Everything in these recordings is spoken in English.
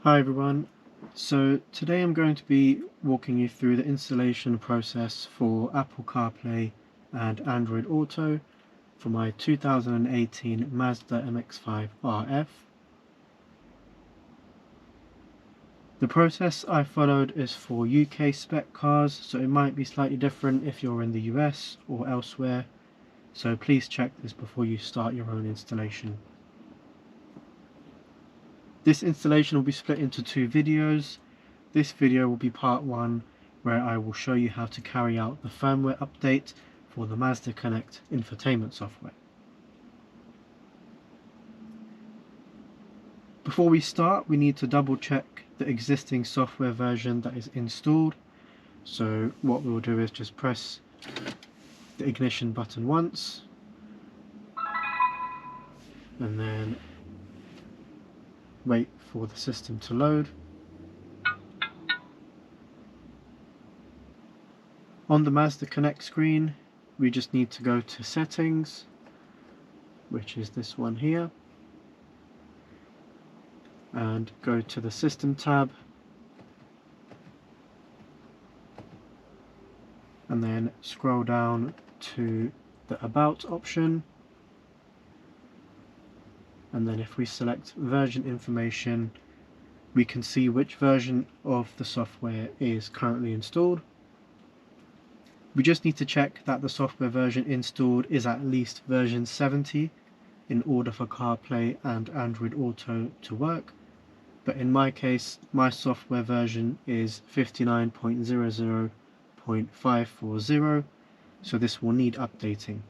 Hi everyone, so today I'm going to be walking you through the installation process for Apple CarPlay and Android Auto for my 2018 Mazda MX-5 RF. The process I followed is for UK spec cars, so it might be slightly different if you're in the US or elsewhere, so please check this before you start your own installation. This installation will be split into two videos. This video will be part 1, where I will show you how to carry out the firmware update for the Mazda Connect infotainment software. Before we start, we need to double check the existing software version that is installed. So what we'll do is just press the ignition button once, and then wait for the system to load. On the Mazda Connect screen, we just need to go to Settings, which is this one here, and go to the System tab, and then scroll down to the About option, and then if we select Version Information, we can see which version of the software is currently installed. We just need to check that the software version installed is at least version 70 in order for CarPlay and Android Auto to work, but in my case my software version is 59.00.540, so this will need updating.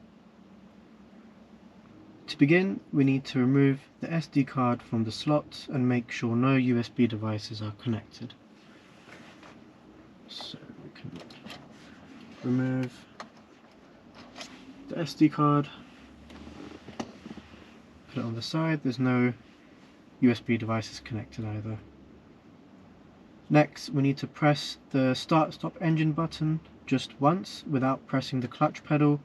To begin, we need to remove the SD card from the slot and make sure no USB devices are connected. So we can remove the SD card, put it on the side. There's no USB devices connected either. Next, we need to press the Start Stop Engine button just once without pressing the clutch pedal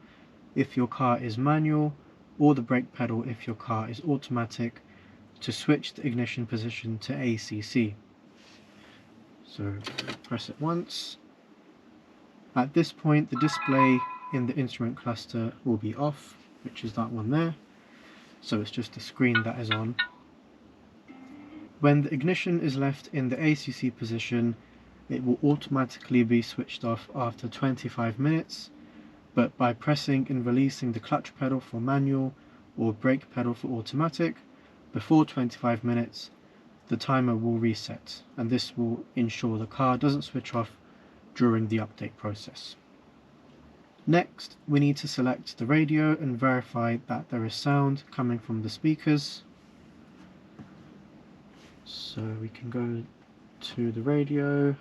if your car is manual, or the brake pedal if your car is automatic, to switch the ignition position to ACC. So press it once. At this point, the display in the instrument cluster will be off, which is that one there, so it's just a screen that is on. When the ignition is left in the ACC position, it will automatically be switched off after 25 minutes, but by pressing and releasing the clutch pedal for manual or brake pedal for automatic before 25 minutes, the timer will reset, and this will ensure the car doesn't switch off during the update process. Next, we need to select the radio and verify that there is sound coming from the speakers. So we can go to the radio,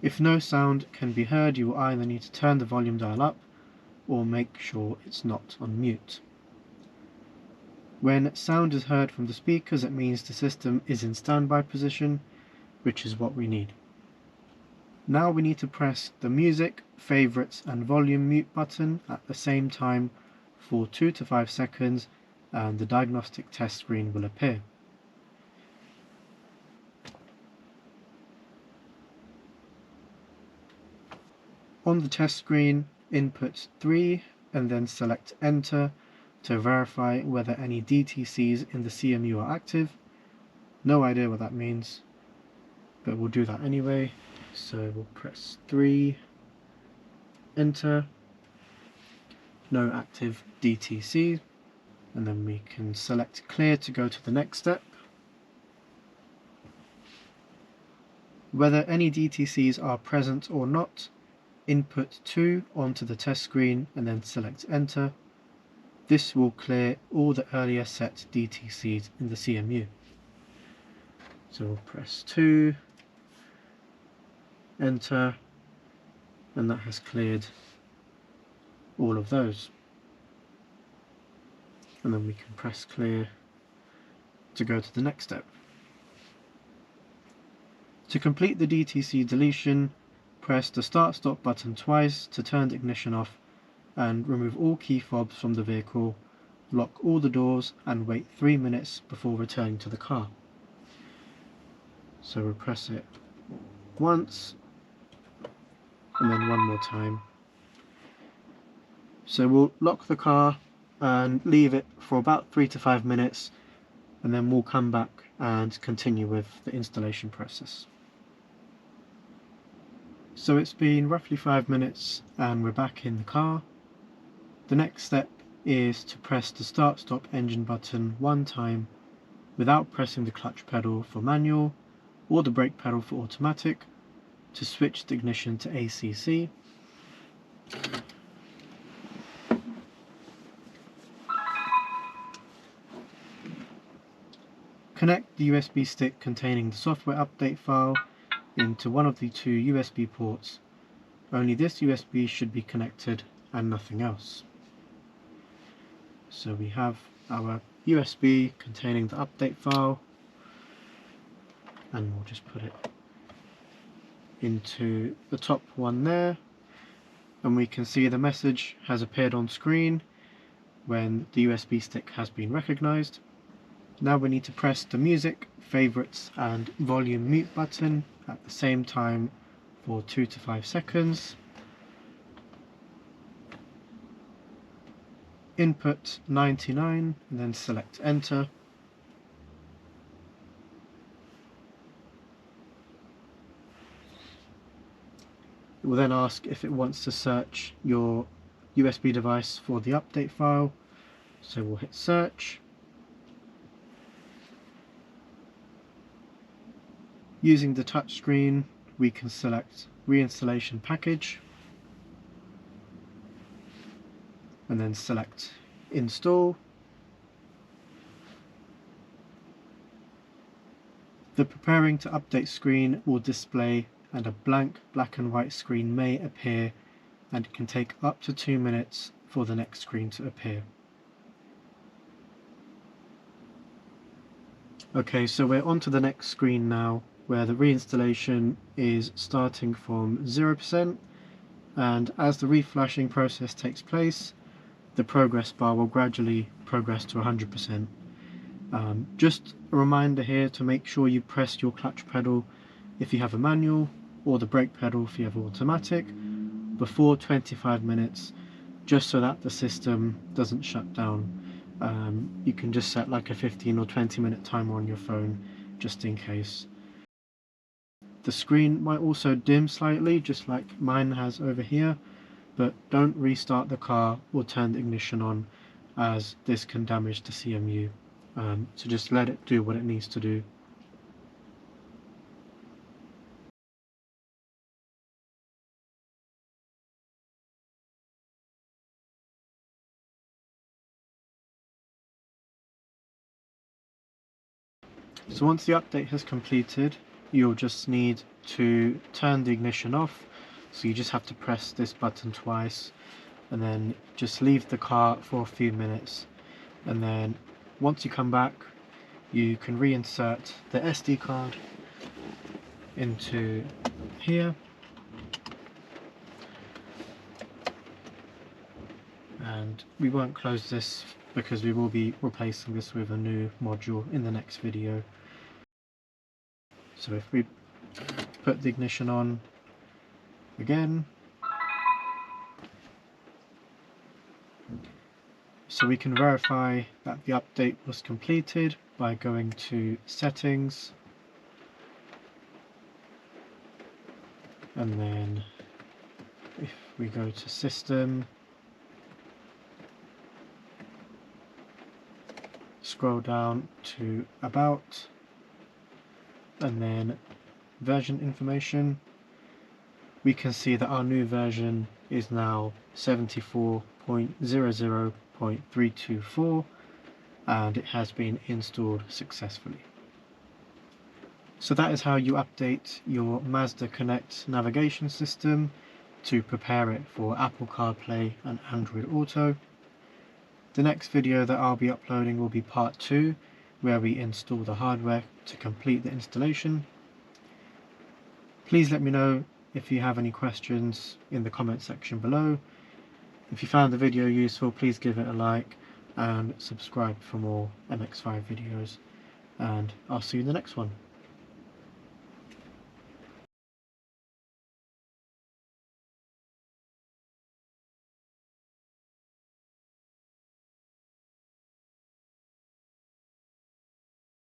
if no sound can be heard, you will either need to turn the volume dial up or make sure it's not on mute. When sound is heard from the speakers, it means the system is in standby position, which is what we need. Now we need to press the Music, Favorites and Volume Mute button at the same time for 2 to 5 seconds, and the diagnostic test screen will appear. On the test screen, input 3 and then select Enter to verify whether any DTCs in the CMU are active. No idea what that means, but we'll do that anyway. So we'll press 3, Enter, no active DTC, and then we can select Clear to go to the next step. Whether any DTCs are present or not, input 2 onto the test screen and then select Enter. This will clear all the earlier set DTCs in the CMU. So we'll press 2, Enter, and that has cleared all of those. And then we can press Clear to go to the next step. To complete the DTC deletion, press the start-stop button twice to turn the ignition off and remove all key fobs from the vehicle, lock all the doors and wait 3 minutes before returning to the car. So we'll press it once and then one more time. So we'll lock the car and leave it for about 3 to 5 minutes, and then we'll come back and continue with the installation process. So it's been roughly 5 minutes and we're back in the car. The next step is to press the start-stop engine button one time without pressing the clutch pedal for manual or the brake pedal for automatic to switch the ignition to ACC. Connect the USB stick containing the software update file into one of the two USB ports. Only this USB should be connected and nothing else. So we have our USB containing the update file, and we'll just put it into the top one there, and we can see the message has appeared on screen when the USB stick has been recognized. Now we need to press the music, favorites and volume mute button at the same time for 2 to 5 seconds. Input 99 and then select enter. It will then ask if it wants to search your USB device for the update file, so we'll hit search. Using the touchscreen, we can select reinstallation package and then select install. The preparing to update screen will display and a blank black and white screen may appear, and it can take up to 2 minutes for the next screen to appear. Okay, so we're on to the next screen now, where the reinstallation is starting from 0%, and as the reflashing process takes place, the progress bar will gradually progress to 100%. Just a reminder here to make sure you press your clutch pedal if you have a manual, or the brake pedal if you have automatic, before 25 minutes, just so that the system doesn't shut down. You can just set like a 15 or 20 minute timer on your phone, just in case. The screen might also dim slightly, just like mine has over here, but don't restart the car or turn the ignition on, as this can damage the CMU. So just let it do what it needs to do. So once the update has completed, you'll just need to turn the ignition off. So you just have to press this button twice and then just leave the car for a few minutes, and then once you come back you can reinsert the SD card into here, and we won't close this because we will be replacing this with a new module in the next video. So if we put the ignition on again, so we can verify that the update was completed by going to settings, and then if we go to system, scroll down to about, and then version information, we can see that our new version is now 74.00.324, and it has been installed successfully. So that is how you update your Mazda Connect navigation system to prepare it for Apple CarPlay and Android Auto. The next video that I'll be uploading will be part 2, where we install the hardware to complete the installation. Please let me know if you have any questions in the comment section below. If you found the video useful, please give it a like and subscribe for more MX-5 videos, and I'll see you in the next one.